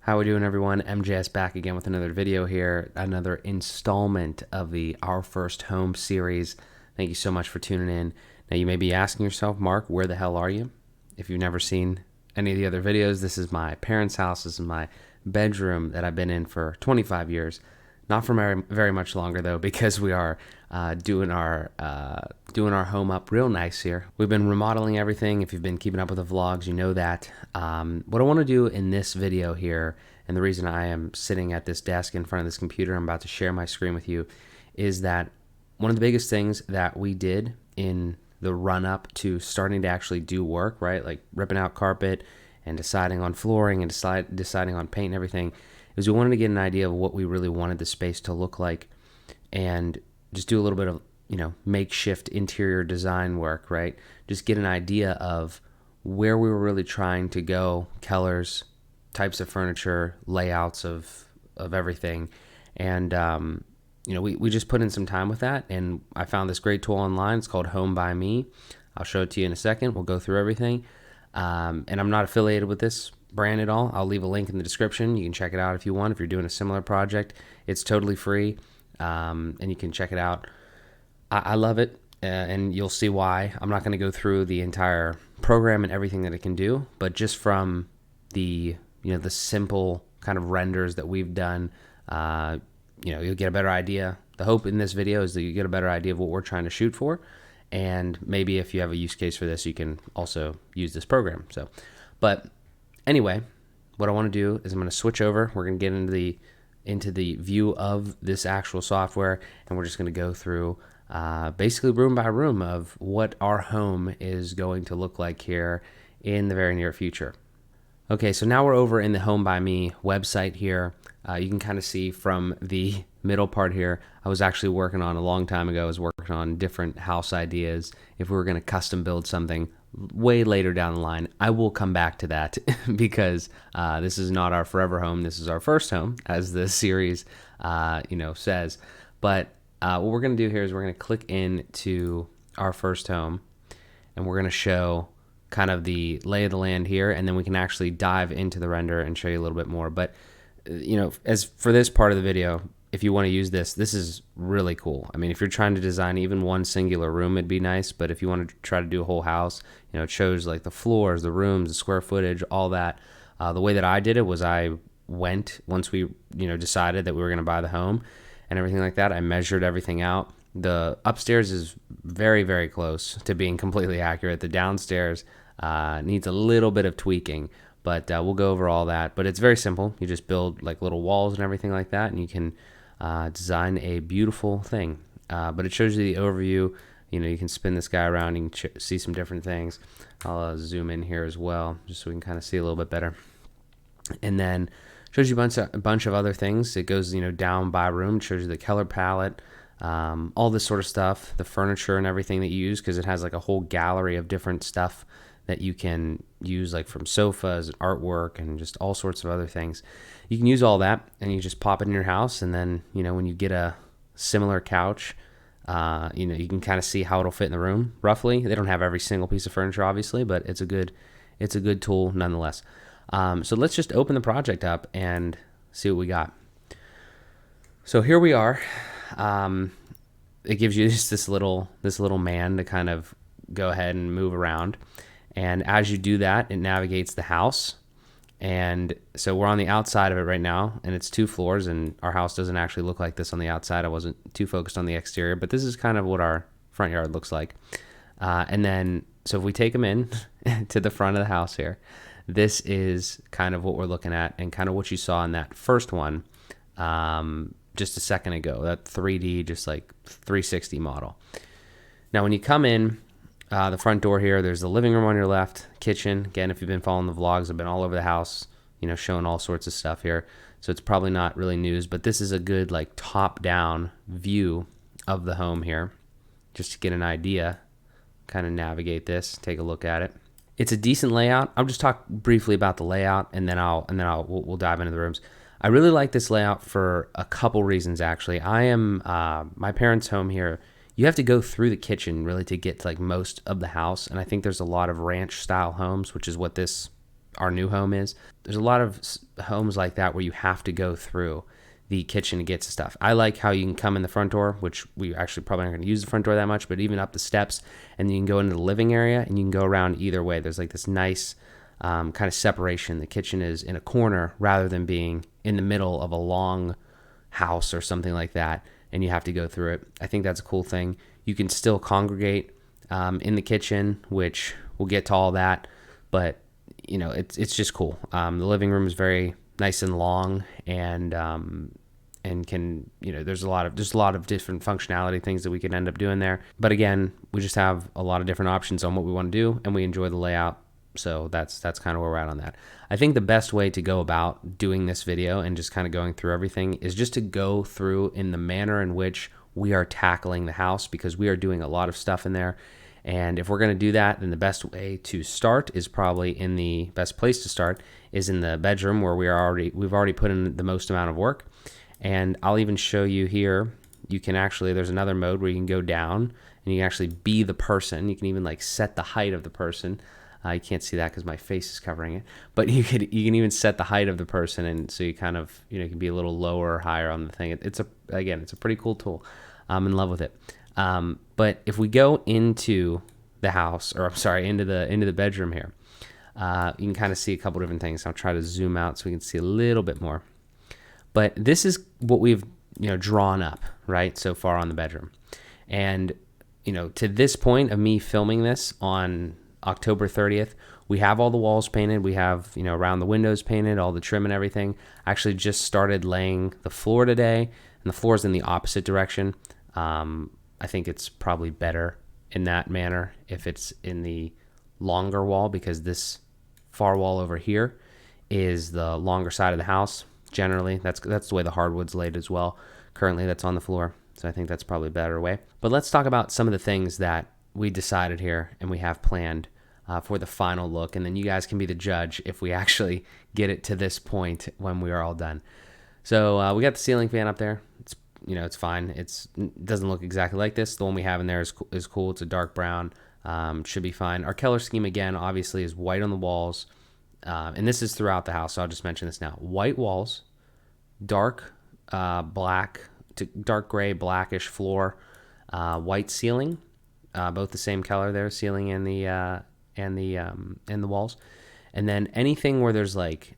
How we doing, everyone? MJS back again with another video here, another installment of the Our First Home series. Thank you so much for tuning in. Now, you may be asking yourself, Mark, where the hell are you? If you've never seen any of the other videos, this is my parents' house. This is my bedroom that I've been in for 25 years. Not for very much longer, though, because we are doing our home up real nice here. We've been remodeling everything. If you've been keeping up with the vlogs, you know that. What I want to do in this video here, and the reason I am sitting at this desk in front of this computer, I'm about to share my screen with you, is that one of the biggest things that we did in the run-up to starting to actually do work, right, like ripping out carpet and deciding on flooring and deciding on paint and everything, is we wanted to get an idea of what we really wanted the space to look like and just do a little bit of, makeshift interior design work, right? Just get an idea of where we were really trying to go, colors, types of furniture, layouts of everything. And, we just put in some time with that, and I found this great tool online. It's called HomeByMe. I'll show it to you in a second. We'll go through everything. And I'm not affiliated with this brand at all. I'll leave a link in the description. You can check it out if you want. If you're doing a similar project, it's totally free, and you can check it out. I love it, and you'll see why. I'm not going to go through the entire program and everything that it can do, but just from the the simple kind of renders that we've done, you'll get a better idea. The hope in this video is that you get a better idea of what we're trying to shoot for, and maybe if you have a use case for this, you can also use this program. But anyway, what I want to do is I'm going to switch over. We're going to get into the view of this actual software, and we're just going to go through basically room by room of what our home is going to look like here in the very near future. Okay, so now we're over in the HomeByMe website here. You can kind of see from the middle part here, I was actually working on a long time ago. I was working on different house ideas. If we were going to custom build something way later down the line, I will come back to that because this is not our forever home. This is our first home, as the series says. But what we're going to do here is we're going to click into our first home, and we're going to show kind of the lay of the land here, and then we can actually dive into the render and show you a little bit more. But as for this part of the video, if you want to use this is really cool. I mean, if you're trying to design even one singular room, it'd be nice. But if you want to try to do a whole house, it shows like the floors, the rooms, the square footage, all that. The way that I did it was once we decided that we were going to buy the home and everything like that, I measured everything out. The upstairs is very, very close to being completely accurate. The downstairs needs a little bit of tweaking, but we'll go over all that. But it's very simple. You just build like little walls and everything like that, and you can design a beautiful thing. But it shows you the overview. You can spin this guy around. You can see some different things. I'll zoom in here as well, just so we can kind of see a little bit better. And then shows you a bunch of other things. It goes down by room. It shows you the color palette, all this sort of stuff, the furniture and everything that you use, because it has like a whole gallery of different stuff that you can use, like from sofas and artwork and just all sorts of other things. You can use all that, and you just pop it in your house, and then when you get a similar couch, you can kind of see how it'll fit in the room roughly. They don't have every single piece of furniture, obviously, but it's a good tool nonetheless. So let's just open the project up and see what we got. So here we are. It gives you just this little man to kind of go ahead and move around. And as you do that, it navigates the house. And so we're on the outside of it right now, and it's 2 floors, and our house doesn't actually look like this on the outside. I wasn't too focused on the exterior, but this is kind of what our front yard looks like. And then, so if we take them in to the front of the house here, this is kind of what we're looking at, and kind of what you saw in that first one just a second ago, that 3D, just like 360 model. Now, when you come in, the front door here, there's the living room on your left, kitchen. Again, if you've been following the vlogs, I've been all over the house, showing all sorts of stuff here. So it's probably not really news, but this is a good like top-down view of the home here, just to get an idea, kind of navigate this, take a look at it. It's a decent layout. I'll just talk briefly about the layout, and then we'll dive into the rooms. I really like this layout for a couple reasons, actually. My parents' home here, you have to go through the kitchen really to get to like most of the house, and I think there's a lot of ranch style homes, which is what this our new home is. There's a lot of homes like that where you have to go through the kitchen to get to stuff. I like how you can come in the front door, which we actually probably aren't going to use the front door that much, but even up the steps, and you can go into the living area and you can go around either way. There's like this nice kind of separation. The kitchen is in a corner rather than being in the middle of a long house or something like that, and you have to go through it. I think that's a cool thing. You can still congregate in the kitchen, which we'll get to all that, but it's just cool. The living room is very nice and long, and can, there's a lot of different functionality things that we can end up doing there. But again, we just have a lot of different options on what we want to do, and we enjoy the layout. So that's kind of where we're at on that. I think the best way to go about doing this video and just kind of going through everything is just to go through in the manner in which we are tackling the house, because we are doing a lot of stuff in there. And if we're going to do that, then the best way to start is probably best place to start is in the bedroom, where we've already put in the most amount of work. And I'll even show you here. You can actually, there's another mode where you can go down and you can actually be the person. You can even like set the height of the person. You can't see that because my face is covering it, but you can even set the height of the person, and so you kind of you can be a little lower or higher on the thing. It's a pretty cool tool. I'm in love with it. But if we go into the house, or I'm sorry, into the bedroom here, you can kind of see a couple different things. I'll try to zoom out so we can see a little bit more. But this is what we've drawn up right so far on the bedroom, and to this point of me filming this on October 30th, we have all the walls painted. We have around the windows painted, all the trim and everything. I actually just started laying the floor today, and the floor is in the opposite direction. I think it's probably better in that manner if it's in the longer wall, because this far wall over here is the longer side of the house. Generally, that's the way the hardwood's laid as well. Currently, that's on the floor, so I think that's probably a better way. But let's talk about some of the things that we decided here and we have planned for the final look, and then you guys can be the judge if we actually get it to this point when we are all done. So we got the ceiling fan up there. It's fine. It doesn't look exactly like this. The one we have in there is cool. It's a dark brown. Should be fine. Our color scheme, again, obviously is white on the walls. And this is throughout the house, so I'll just mention this now. White walls, dark black to dark gray, blackish floor, white ceiling, both the same color there, ceiling and the walls. And then anything where there's like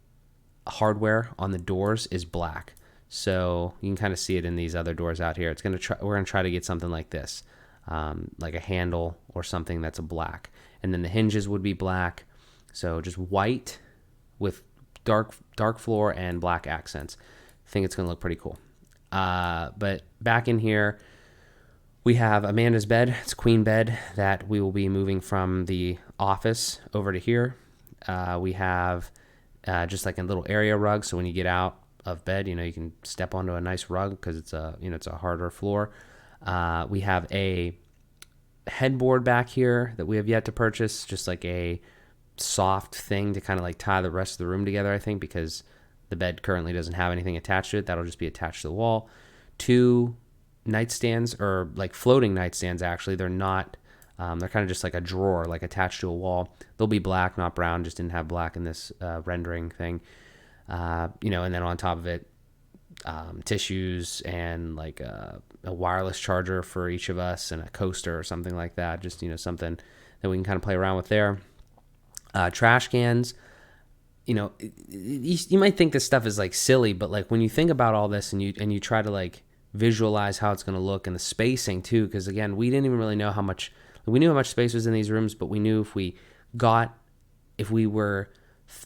hardware on the doors is black. So you can kind of see it in these other doors out here. We're gonna try to get something like this, like a handle or something that's a black. And then the hinges would be black. So just white with dark floor and black accents. I think it's gonna look pretty cool. But back in here, we have Amanda's bed. It's a queen bed that we will be moving from the office over to here. We have just like a little area rug, so when you get out of bed, you can step onto a nice rug because it's a harder floor. We have a headboard back here that we have yet to purchase, just like a soft thing to kind of like tie the rest of the room together, I think, because the bed currently doesn't have anything attached to it. That'll just be attached to the wall. 2 nightstands, or like floating nightstands, actually. They're not, they're kind of just like a drawer, like attached to a wall. They'll be black, not brown. Just didn't have black in this rendering thing. And then on top of it, tissues and like a wireless charger for each of us, and a coaster or something like that. Just, something that we can kind of play around with there. Trash cans. You might think this stuff is like silly, but like when you think about all this and you try to like visualize how it's going to look, and the spacing too, because again, we didn't even really know how much. We knew how much space was in these rooms, but we knew if we were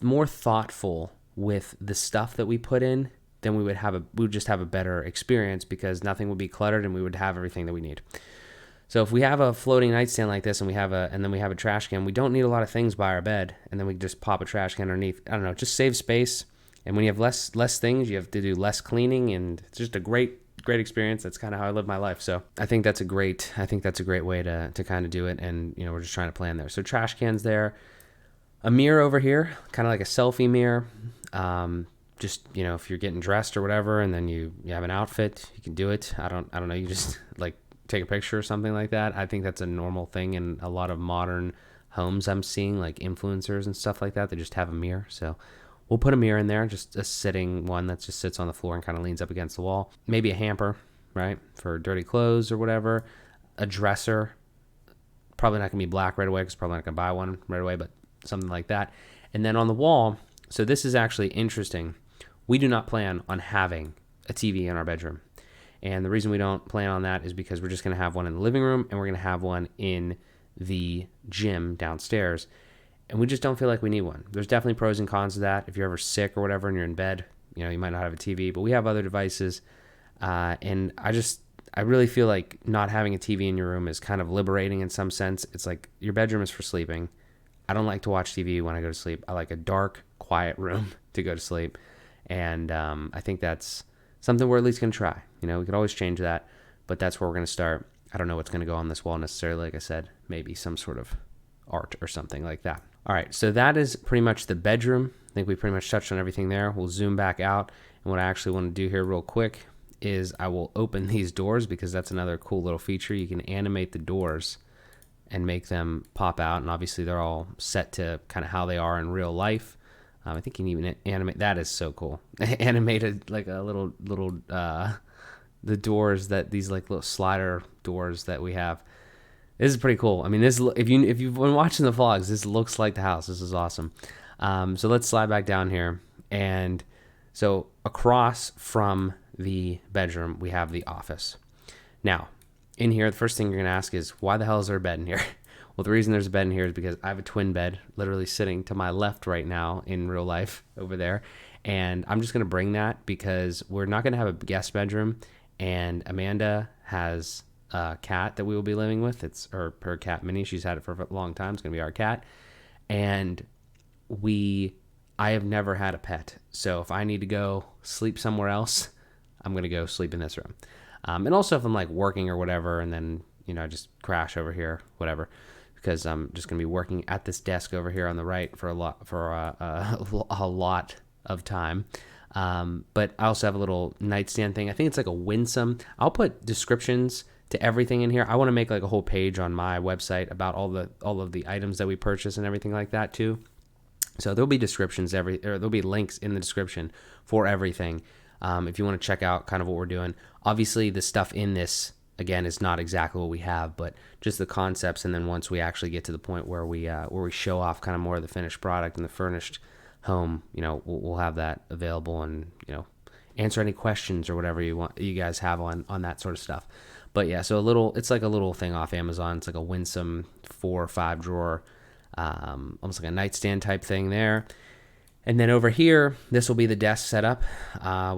more thoughtful with the stuff that we put in, then we would just have a better experience, because nothing would be cluttered and we would have everything that we need. So if we have a floating nightstand like this, and then we have a trash can, we don't need a lot of things by our bed, and then we just pop a trash can underneath. I don't know, just save space. And when you have less things, you have to do less cleaning, and it's just a great experience. That's kind of how I live my life. So I think that's a great way to kind of do it. And we're just trying to plan there. So trash cans there, a mirror over here, kind of like a selfie mirror. Just, if you're getting dressed or whatever, and then you have an outfit, you can do it. I don't know. You just like take a picture or something like that. I think that's a normal thing in a lot of modern homes I'm seeing, like influencers and stuff like that. They just have a mirror. So we'll put a mirror in there, just a sitting one that just sits on the floor and kind of leans up against the wall. Maybe a hamper, right, for dirty clothes or whatever. A dresser. Probably not going to be black right away because probably not going to buy one right away, but something like that. And then on the wall, so this is actually interesting. We do not plan on having a TV in our bedroom. And the reason we don't plan on that is because we're just going to have one in the living room and we're going to have one in the gym downstairs. And we just don't feel like we need one. There's definitely pros and cons to that. If you're ever sick or whatever and you're in bed, you might not have a TV, but we have other devices. And I really feel like not having a TV in your room is kind of liberating in some sense. It's like your bedroom is for sleeping. I don't like to watch TV when I go to sleep. I like a dark, quiet room to go to sleep. And I think that's something we're at least going to try. We could always change that, but that's where we're going to start. I don't know what's going to go on this wall necessarily. Like I said, maybe some sort of art or something like that. All right, so that is pretty much the bedroom. I think we pretty much touched on everything there. We'll zoom back out. And what I actually want to do here real quick is I will open these doors because that's another cool little feature. You can animate the doors and make them pop out. And obviously they're all set to kind of how they are in real life. I think you can even animate. That is so cool. Animated like a little the doors that these like little slider doors that we have. This is pretty cool. I mean, this if you've been watching the vlogs, this looks like the house. This is awesome. So let's slide back down here. And so across from the bedroom, we have the office. Now, in here, the first thing you're going to ask is, why the hell is there a bed in here? Well, the reason there's a bed in here is because I have a twin bed literally sitting to my left right now in real life over there. And I'm just going to bring that because we're not going to have a guest bedroom. And Amanda has a cat that we will be living with. It's her cat, Minnie. She's had it for a long time. It's going to be our cat. And I have never had a pet. So if I need to go sleep somewhere else, I'm going to go sleep in this room. And also if I'm like working or whatever, and then, just crash over here, whatever, because I'm just going to be working at this desk over here on the right for a lot of time. But I also have a little nightstand thing. I think it's like a Winsome. I'll put descriptions to everything in here. I want to make like a whole page on my website about all of the items that we purchase and everything like that too. So there'll be descriptions there'll be links in the description for everything. If you want to check out kind of what we're doing. Obviously the stuff in this again is not exactly what we have, but just the concepts. And then once we actually get to the point where we show off kind of more of the finished product and the furnished home, we'll have that available and, answer any questions or whatever you guys have on that sort of stuff. But yeah, so it's like a little thing off Amazon. It's like a Winsome 4 or 5 drawer, almost like a nightstand type thing there. And then over here, this will be the desk setup,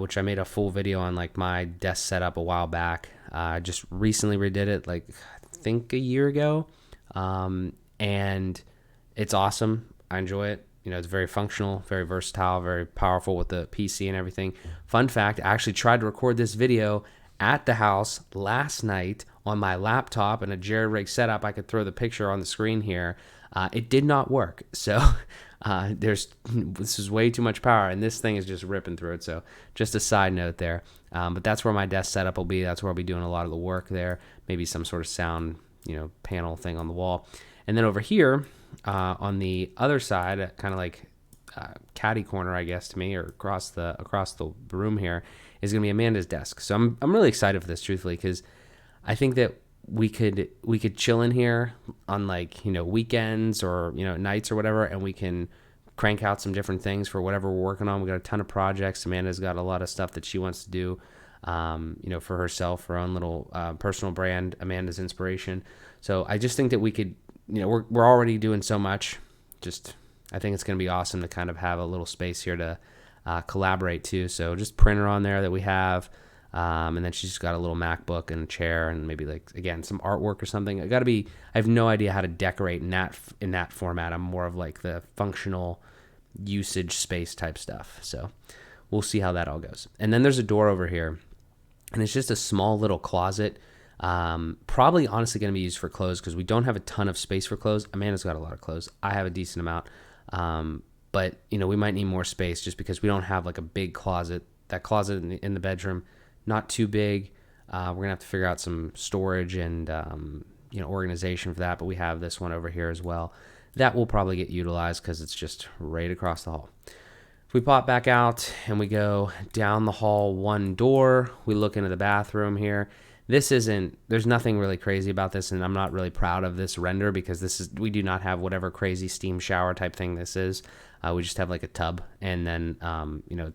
which I made a full video on like my desk setup a while back. I just recently redid it, like I think a year ago. And it's awesome. I enjoy it. It's very functional, very versatile, very powerful with the PC and everything. Fun fact, I actually tried to record this video at the house last night on my laptop in a jerry rig setup. I could throw the picture on the screen here. It did not work. So this is way too much power, and this thing is just ripping through it. So just a side note there. But that's where my desk setup will be. That's where I'll be doing a lot of the work there. Maybe some sort of sound, panel thing on the wall. And then over here, on the other side, kind of like caddy corner, I guess, to me, or across the room here, is going to be Amanda's desk. So I'm really excited for this, truthfully, because I think that we could chill in here on like, weekends or, nights or whatever, and we can crank out some different things for whatever we're working on. We got a ton of projects. Amanda's got a lot of stuff that she wants to do, for herself, her own little personal brand, Amanda's Inspiration. So I just think that we could, we're already doing so much. I think it's going to be awesome to kind of have a little space here to collaborate too. So just printer on there that we have. And then she's got a little MacBook and a chair and maybe like, again, some artwork or something. I have no idea how to decorate in that format. I'm more of like the functional usage space type stuff. So we'll see how that all goes. And then there's a door over here, and it's just a small little closet. Probably honestly going to be used for clothes because we don't have a ton of space for clothes. Amanda's got a lot of clothes. I have a decent amount. But we might need more space just because we don't have like a big closet. That closet in the bedroom, not too big. We're gonna have to figure out some storage and organization for that. But we have this one over here as well. that will probably get utilized because it's just right across the hall. If we pop back out and we go down the hall one door, we look into the bathroom here. There's nothing really crazy about this, and I'm not really proud of this render because we do not have whatever crazy steam shower type thing this is. We just have like a tub and then,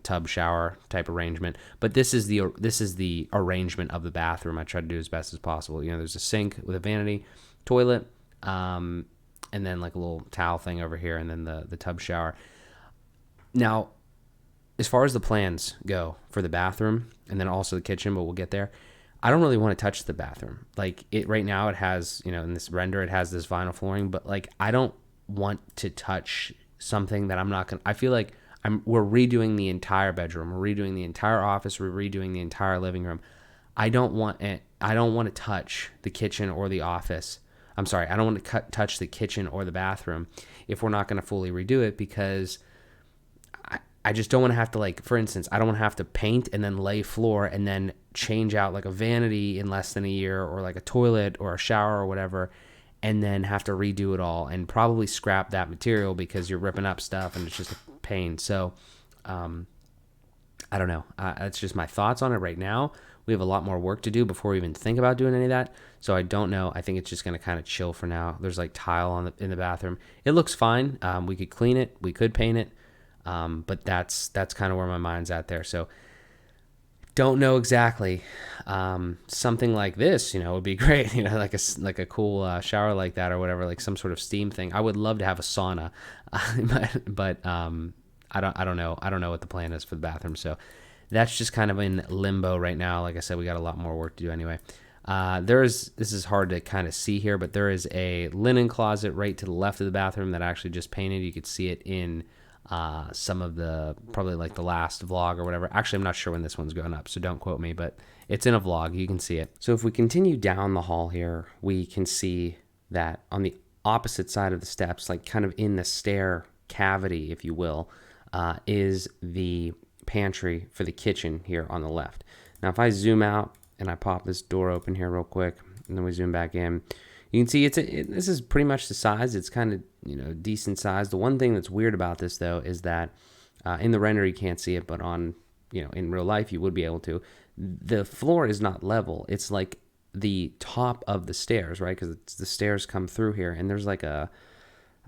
tub shower type arrangement. But this is the arrangement of the bathroom I try to do as best as possible. There's a sink with a vanity, toilet, and then like a little towel thing over here, and then the tub shower. Now, as far as the plans go for the bathroom and then also the kitchen, but we'll get there, I don't really want to touch the bathroom. Like right now it has, in this render, it has this vinyl flooring, but like I don't want to touch something that I'm not going to, I feel like we're redoing the entire bedroom. We're redoing the entire office. We're redoing the entire living room. I don't want to touch the kitchen or the office. I'm sorry. I don't want to touch the kitchen or the bathroom if we're not going to fully redo it, because I just don't want to have to, like, for instance, I don't want to have to paint and then lay floor and then change out like a vanity in less than a year, or like a toilet or a shower or whatever, and then have to redo it all and probably scrap that material because you're ripping up stuff and it's just a pain. So I don't know. That's just my thoughts on it right now. We have a lot more work to do before we even think about doing any of that. So I don't know. I think it's just going to kind of chill for now. There's like tile in the bathroom. It looks fine. We could clean it. We could paint it. But that's kind of where my mind's at there. So don't know exactly. Something like this, would be great. Like a cool shower like that or whatever, like some sort of steam thing. I would love to have a sauna, but I don't know. I don't know what the plan is for the bathroom. So that's just kind of in limbo right now. Like I said, we got a lot more work to do anyway. This is hard to kind of see here, but there is a linen closet right to the left of the bathroom that I actually just painted. You could see it in some of probably like the last vlog or whatever. Actually, I'm not sure when this one's going up, so don't quote me, but it's in a vlog. You can see it. So if we continue down the hall here, we can see that on the opposite side of the steps, like kind of in the stair cavity, if you will, is the pantry for the kitchen here on the left. Now, if I zoom out and I pop this door open here real quick, and then we zoom back in, you can see this is pretty much the size. It's kind of decent size. The one thing that's weird about this though is that in the render you can't see it, but on in real life you would be able to. The floor is not level. It's like the top of the stairs, right? Because the stairs come through here, and there's like I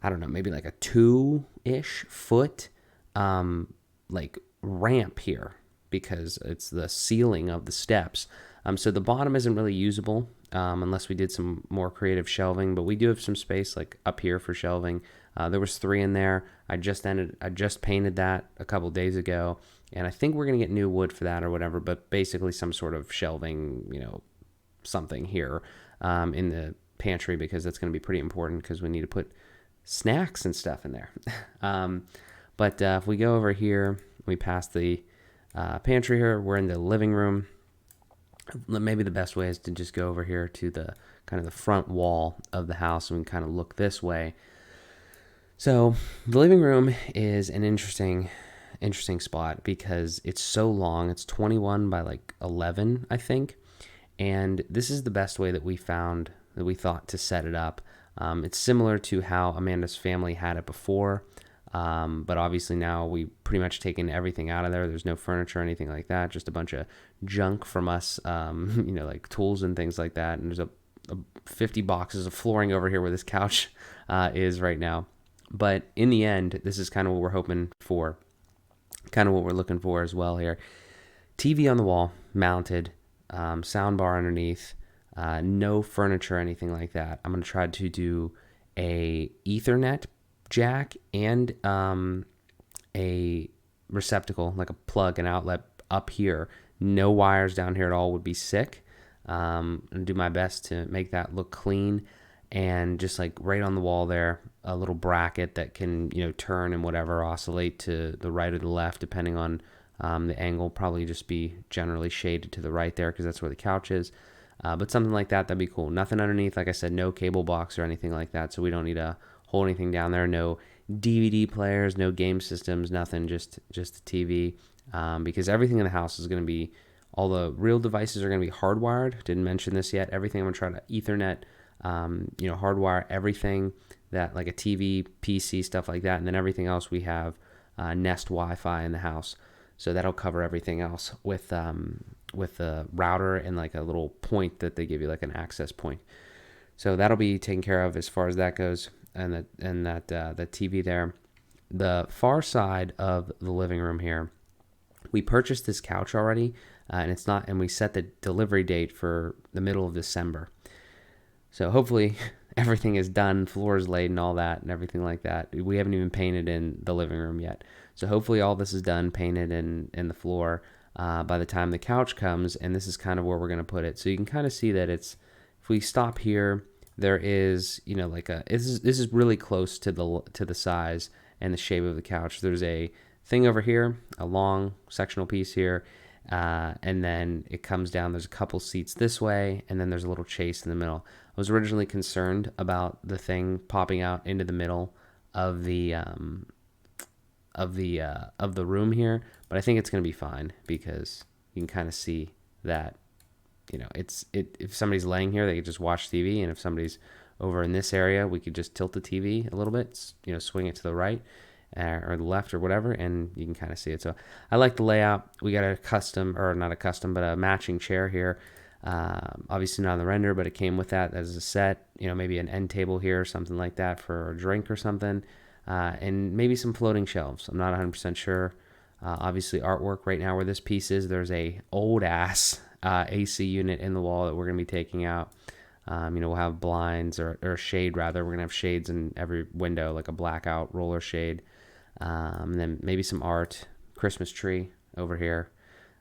don't know, maybe like a 2-ish foot like ramp here because it's the ceiling of the steps. So the bottom isn't really usable unless we did some more creative shelving, but we do have some space like up here for shelving. There was 3 in there. I just painted that a couple days ago, and I think we're gonna get new wood for that or whatever, but basically some sort of shelving, something here in the pantry, because that's gonna be pretty important because we need to put snacks and stuff in there. But if we go over here, we pass the pantry here, we're in the living room. Maybe the best way is to just go over here to the kind of the front wall of the house, and we can kind of look this way. So the living room is an interesting spot because it's so long. It's 21 by like 11, I think. And this is the best way that we thought to set it up. It's similar to how Amanda's family had it before. But obviously now we pretty much taken everything out of there. There's no furniture or anything like that. Just a bunch of junk from us, like tools and things like that. And there's a 50 boxes of flooring over here where this couch is right now. But in the end, this is kind of what we're hoping for, kind of what we're looking for as well here. TV on the wall, mounted, sound bar underneath, no furniture or anything like that. I'm going to try to do a Ethernet jack and a receptacle, like a plug and outlet up here. No wires down here at all would be sick. And do my best to make that look clean, and just like right on the wall there, a little bracket that can turn and whatever, oscillate to the right or the left depending on the angle. Probably just be generally shaded to the right there because that's where the couch is. But something like that'd be cool. Nothing underneath, like I said, no cable box or anything like that, so we don't need to hold anything down there. No DVD players, no game systems, nothing, just the TV, because everything in the house is going to be, all the real devices are going to be hardwired. Didn't mention this yet. Everything I'm going to try to Ethernet hardwire everything that, like a TV, PC, stuff like that. And then everything else we have Nest Wi-Fi in the house. So that'll cover everything else with the router and like a little point that they give you, like an access point. So that'll be taken care of as far as that goes, and the TV there. The far side of the living room here, we purchased this couch already, and we set the delivery date for the middle of December. So hopefully everything is done, floors laid and all that and everything like that. We haven't even painted in the living room yet. So hopefully all this is done, painted in the floor by the time the couch comes, and this is kind of where we're going to put it. So you can kind of see that if we stop here, there is, this is really close to the size and the shape of the couch. There's a thing over here, a long sectional piece here, and then it comes down. There's a couple seats this way, and then there's a little chase in the middle. I was originally concerned about the thing popping out into the middle of the room here, but I think it's going to be fine because you can kind of see that, if somebody's laying here, they could just watch TV, and if somebody's over in this area, we could just tilt the TV a little bit, swing it to the right or the left or whatever, and you can kind of see it. So I like the layout. We got a matching chair here. Obviously not on the render, but it came with that as a set, maybe an end table here or something like that for a drink or something, and maybe some floating shelves. I'm not 100% sure. Obviously artwork right now where this piece is, there's a old ass AC unit in the wall that we're going to be taking out. We'll have blinds or shade rather. We're going to have shades in every window, like a blackout roller shade. And then maybe some art, Christmas tree over here.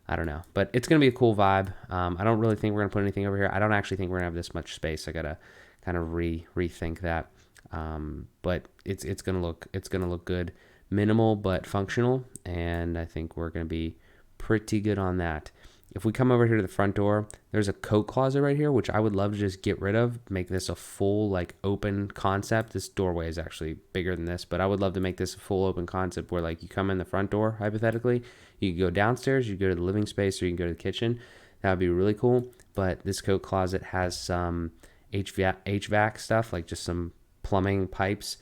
I don't know, but it's going to be a cool vibe. I don't really think we're going to put anything over here. I don't actually think we're going to have this much space. I got to kind of rethink that. But it's going to look good, minimal, but functional. And I think we're going to be pretty good on that. If we come over here to the front door, there's a coat closet right here, which I would love to just get rid of, make this a full like open concept. This doorway is actually bigger than this, but I would love to make this a full open concept where like you come in the front door, hypothetically, you can go downstairs, you go to the living space, or you can go to the kitchen. That would be really cool. But this coat closet has some HVAC stuff, like just some plumbing pipes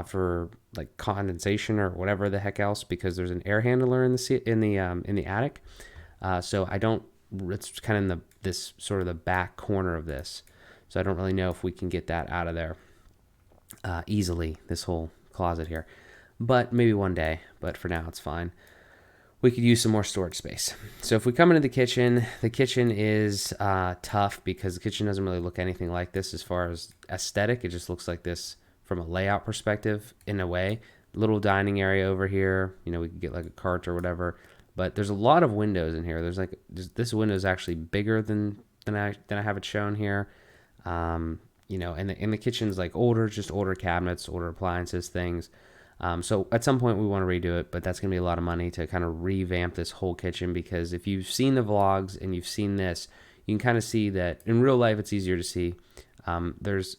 for like condensation or whatever the heck else, because there's an air handler in the attic. So it's kind of in this sort of the back corner of this. So I don't really know if we can get that out of there easily, this whole closet here. But maybe one day, but for now it's fine. We could use some more storage space. So if we come into the kitchen is tough because the kitchen doesn't really look anything like this as far as aesthetic. It just looks like this from a layout perspective in a way. Little dining area over here. We could get like a cart or whatever. But there's a lot of windows in here. This window is actually bigger than I have it shown here. And the kitchen's like older cabinets, older appliances, things. So at some point we want to redo it, but that's going to be a lot of money to kind of revamp this whole kitchen, because if you've seen the vlogs and you've seen this, you can kind of see that in real life it's easier to see. There's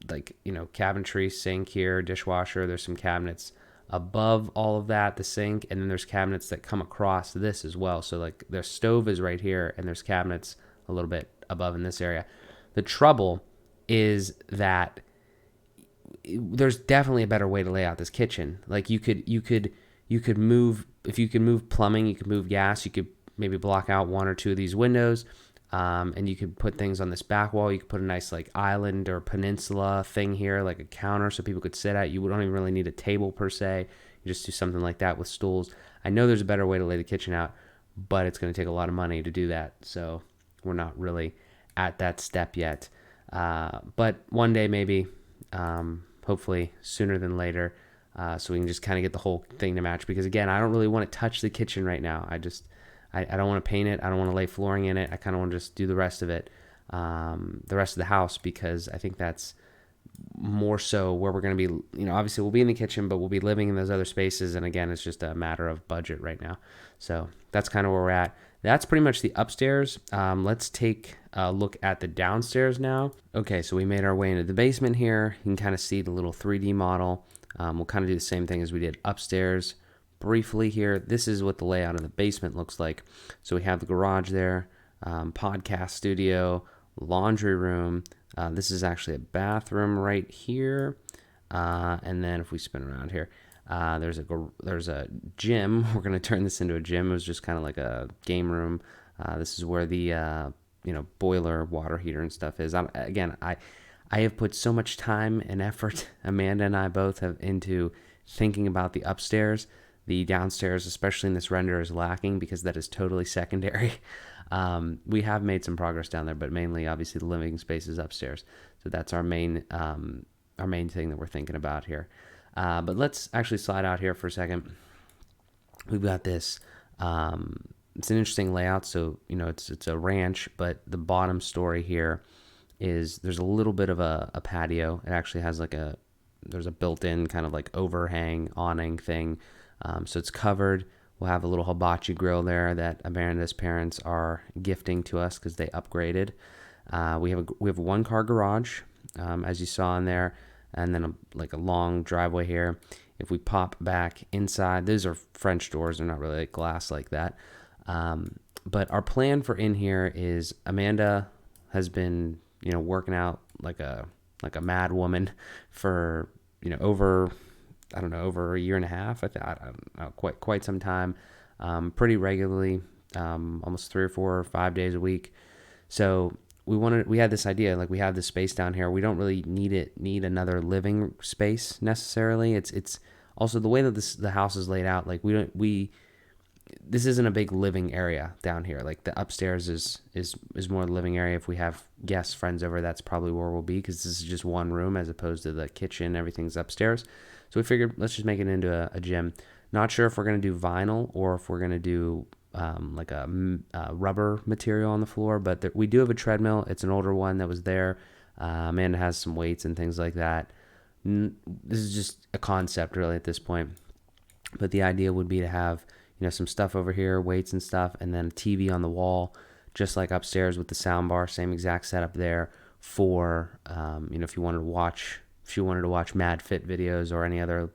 cabinetry, sink here, dishwasher. There's some cabinets above all of that, the sink, and then there's cabinets that come across this as well. So like their stove is right here, and there's cabinets a little bit above in this area. The trouble is that there's definitely a better way to lay out this kitchen. Like you could move, if you could move plumbing, you could move gas, you could maybe block out one or two of these windows, and you could put things on this back wall. You could put a nice like island or peninsula thing here, like a counter so people could sit at. You don't even really need a table per se. You just do something like that with stools. I know there's a better way to lay the kitchen out, but it's going to take a lot of money to do that. So we're not really at that step yet. But one day maybe, hopefully sooner than later, so we can just kind of get the whole thing to match. Because again, I don't really want to touch the kitchen right now. I don't want to paint it. I don't want to lay flooring in it. I kind of want to just do the rest of it, the rest of the house, because I think that's more so where we're going to be. Obviously we'll be in the kitchen, but we'll be living in those other spaces. And again, it's just a matter of budget right now. So that's kind of where we're at. That's pretty much the upstairs. Let's take a look at the downstairs now. Okay, so we made our way into the basement here. You can kind of see the little 3D model. We'll kind of do the same thing as we did upstairs briefly here. This is what the layout of the basement looks like. So we have the garage there, podcast studio, laundry room, This is actually a bathroom right here. And then if we spin around here, there's a gym. We're going to turn this into a gym. It was just kind of like a game room. This is where the boiler, water heater, and stuff is. I have put so much time and effort, Amanda and I both have, into thinking about the upstairs. The downstairs, especially in this render, is lacking because that is totally secondary. We have made some progress down there, but mainly, obviously, the living space is upstairs. So that's our main thing that we're thinking about here. But let's actually slide out here for a second. We've got this. It's an interesting layout. So it's a ranch, but the bottom story here is there's a little bit of a patio. It actually has there's a built-in kind of like overhang awning thing. So it's covered. We'll have a little hibachi grill there that Amanda's parents are gifting to us because they upgraded. We have a one-car garage, as you saw in there, and then a long driveway here. If we pop back inside, these are French doors. They're not really like glass like that. But our plan for in here is Amanda has been working out like a mad woman for over a year and a half. I don't know, quite some time, pretty regularly, almost 3 or 4 or 5 days a week. So we had this idea, like we have this space down here. We don't really need another living space necessarily. It's also the way that the house is laid out. Like this isn't a big living area down here. Like the upstairs is more living area. If we have guests, friends over, that's probably where we'll be, because this is just one room as opposed to the kitchen. Everything's upstairs. So we figured let's just make it into a gym. Not sure if we're going to do vinyl or if we're going to do like a rubber material on the floor, but we do have a treadmill. It's an older one that was there. Amanda has some weights and things like that. This is just a concept really at this point. But the idea would be to have some stuff over here, weights and stuff, and then a TV on the wall, just like upstairs with the sound bar, same exact setup there for if you wanted to watch Mad Fit videos or any other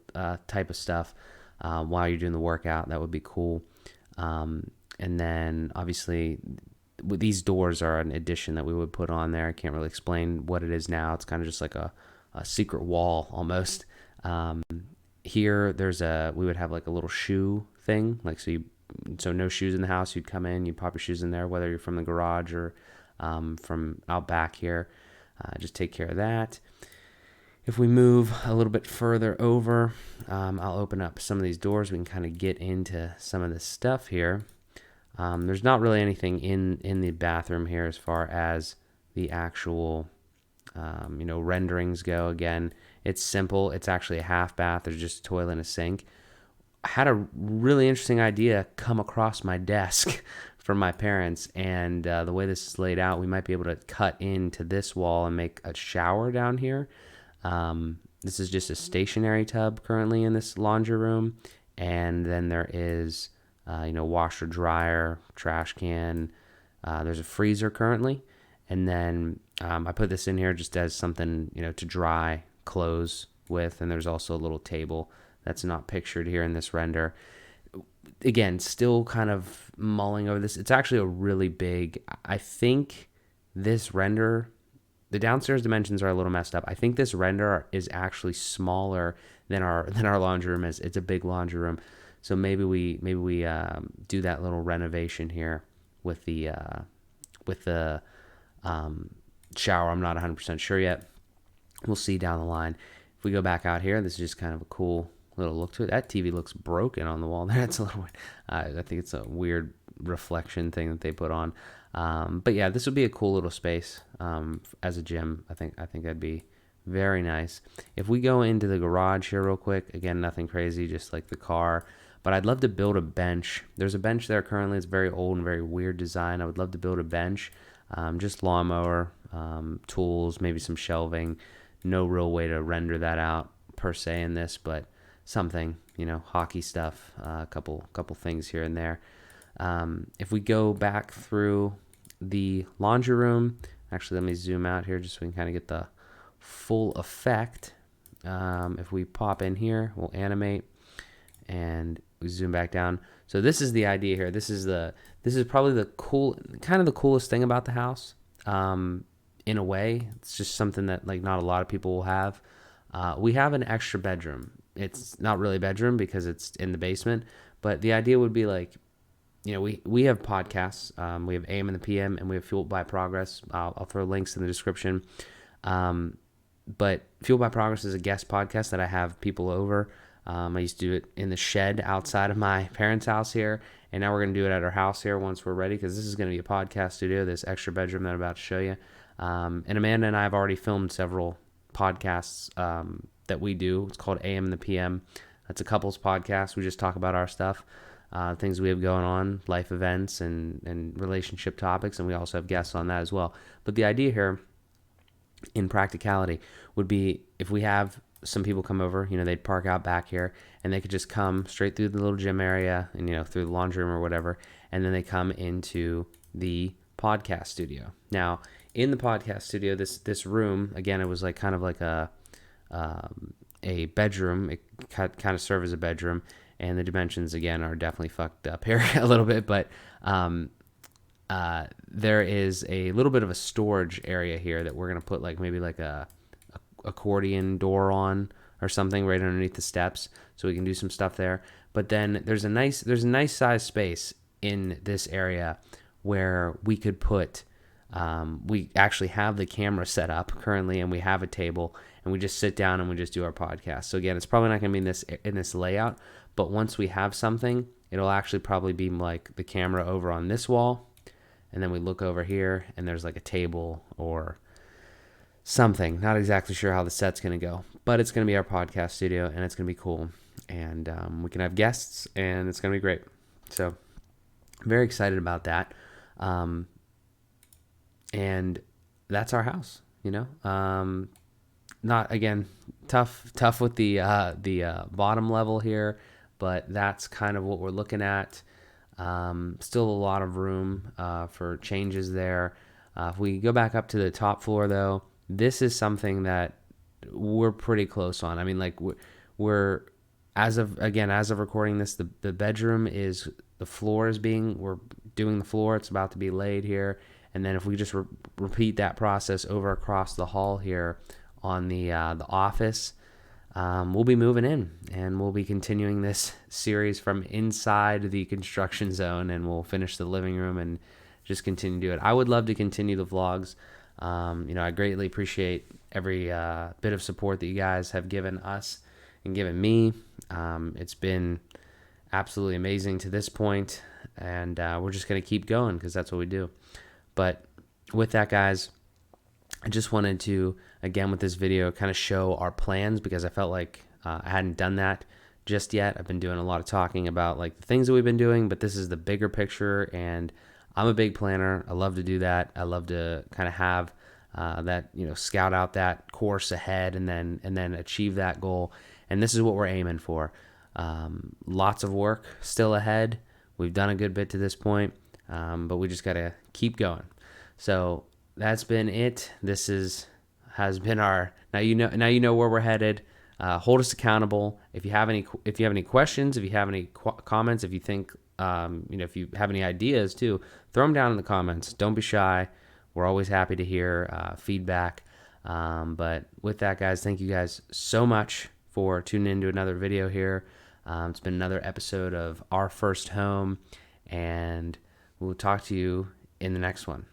type of stuff while you're doing the workout. That would be cool. And then obviously these doors are an addition that we would put on there. I can't really explain what it is now. It's kind of just like a secret wall almost. Here we would have like a little shoe thing, like so no shoes in the house. You'd come in, you'd pop your shoes in there, whether you're from the garage or from out back here. Just take care of that. If we move a little bit further over, I'll open up some of these doors. We can kind of get into some of this stuff here. There's not really anything in the bathroom here as far as the actual renderings go. Again, it's simple. It's actually a half bath. There's just a toilet and a sink. I had a really interesting idea come across my desk from my parents, and the way this is laid out, we might be able to cut into this wall and make a shower down here. This is just a stationary tub currently in this laundry room, and then there is washer, dryer, trash can. There's a freezer currently, and then I put this in here just as something to dry clothes with, and there's also a little table that's not pictured here in this render. Again, still kind of mulling over this. It's actually a really big, I think this render, the downstairs dimensions are a little messed up. I think this render is actually smaller than our laundry room is. It's a big laundry room. So maybe we do that little renovation here with the shower. I'm not 100% sure yet. We'll see down the line. If we go back out here, this is just kind of a cool little look to it. That TV looks broken on the wall there. It's a little, I think it's a weird reflection thing that they put on. But yeah, this would be a cool little space as a gym. I think that'd be very nice. If we go into the garage here real quick, again, nothing crazy, just like the car. But I'd love to build a bench. There's a bench there currently. It's very old and very weird design. I would love to build a bench, just lawnmower, tools, maybe some shelving. No real way to render that out per se in this, but something, hockey stuff, a couple things here and there. If we go back through the laundry room, actually let me zoom out here just so we can kind of get the full effect. If we pop in here, we'll animate and we zoom back down. So this is the idea here. This is probably the coolest thing about the house. in a way. It's just something that like not a lot of people will have. We have an extra bedroom. It's not really a bedroom because it's in the basement, but the idea would be like, we have podcasts. We have AM and the PM, and we have Fueled by Progress. I'll throw links in the description. But Fueled by Progress is a guest podcast that I have people over. I used to do it in the shed outside of my parents' house here, and now we're going to do it at our house here once we're ready, because this is going to be a podcast studio, this extra bedroom that I'm about to show you. And Amanda and I have already filmed several podcasts that we do. It's called AM and the PM. That's a couples podcast. We just talk about our stuff, things we have going on, life events, and relationship topics, and we also have guests on that as well. But the idea here, in practicality, would be if we have some people come over, they'd park out back here, and they could just come straight through the little gym area and, through the laundry room or whatever, and then they come into the podcast studio. Now, in the podcast studio, this room, again, it was like kind of like a bedroom. It kind of served as a bedroom, and the dimensions, again, are definitely fucked up here a little bit, but there is a little bit of a storage area here that we're going to put like maybe like a accordion door on or something right underneath the steps, so we can do some stuff there. But then there's a nice size space in this area where we could put we actually have the camera set up currently, and we have a table, and we just sit down and we just do our podcast. So again, it's probably not going to be in this layout, but once we have something, it'll actually probably be like the camera over on this wall, and then we look over here and there's like a table or something. Not exactly sure how the set's going to go, but it's going to be our podcast studio, and it's going to be cool, and we can have guests, and it's going to be great. So I'm very excited about that. And that's our house, not, again, tough with the bottom level here, but that's kind of what we're looking at. Still a lot of room for changes there. If we go back up to the top floor, though, this is something that we're pretty close on. I mean, like we're as of recording this, the bedroom is, the floor is we're doing the floor. It's about to be laid here. And then if we just repeat that process over across the hall here on the office, we'll be moving in, and we'll be continuing this series from inside the construction zone, and we'll finish the living room and just continue to do it. I would love to continue the vlogs. I greatly appreciate every bit of support that you guys have given us and given me. It's been absolutely amazing to this point, and we're just going to keep going because that's what we do. But with that, guys, I just wanted to, again, with this video, kind of show our plans, because I felt like I hadn't done that just yet. I've been doing a lot of talking about like the things that we've been doing, but this is the bigger picture, and I'm a big planner. I love to do that. I love to kind of have that, scout out that course ahead and then achieve that goal. And this is what we're aiming for. Lots of work still ahead. We've done a good bit to this point, but we just got to keep going. So that's been it. This has been our, now you know where we're headed. Hold us accountable. If you have any questions, if you have any comments, if you think, if you have any ideas too, throw them down in the comments. Don't be shy. We're always happy to hear feedback. But with that, guys, thank you guys so much for tuning into another video here. It's been another episode of Our First Home, and we'll talk to you in the next one.